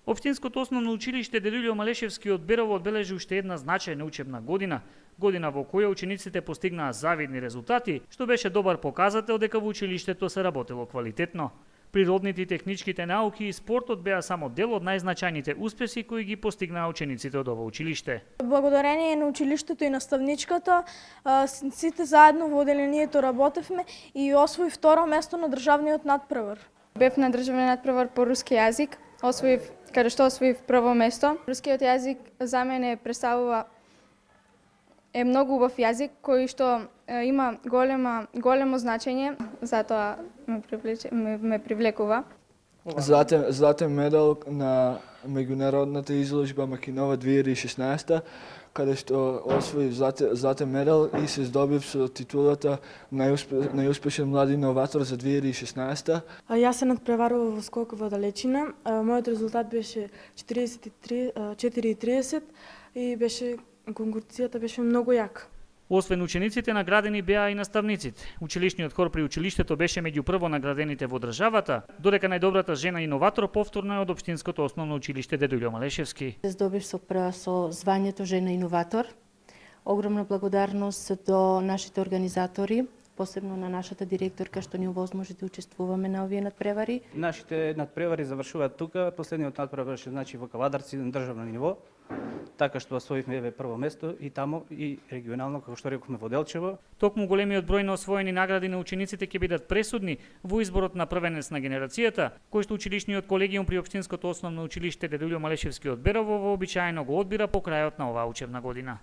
Општинското основно училиште Дедулјо Малешевски од Берово одбележи уште една значајна учебна година во која учениците постигнаа завидни резултати, што беше добар показател дека во училиштето се работело квалитетно. Природните и техничките науки и спортот беа само дел од најзначајните успеси кои ги постигнаа учениците од ова училиште. Благодарение на училиштето и наставничката, сите заедно во одделението работевме и освои второ место на државниот надпревар. Бев на државен надпревар по руски јазик, каде што освоив прво место. Рускиот јазик за мене е многу убав јазик кој што има големо значење, затоа ме привлекува. Златен медал на меѓународната изложба Макинова 2016, каде што освоив златен медал и се здобив со титулата најуспешен млади иноватор за 2016. Јас се надпреварував во скок во далечина. Мојот резултат беше 4:30 и конкурсијата беше многу јака. Освен учениците, наградени беа и наставниците. Училишниот хор при училиштето беше меѓу прво наградените во државата, додека најдобрата жена иноватор повторно е од Општинското основно училиште Дедулјо Малешевски. Здобив со звањето жена иноватор. Огромна благодарност до нашите организатори, посебно на нашата директорка што ни овозможи да учествуваме на овие надпревари. Нашите надпревари завршуваат тука. Последниот надпревар беше во Кавадарци на државно ниво, така што освоивме прво место и тамо и регионално, како што рековме, во Делчево. Токму големиот број на освоени награди на учениците ќе бидат пресудни во изборот на првенец на генерацијата, кој што училишниот колегиум при Општинското основно училиште Дедулјо Малешевски од Берово вообичаено го одбира по крајот на оваа учебна година.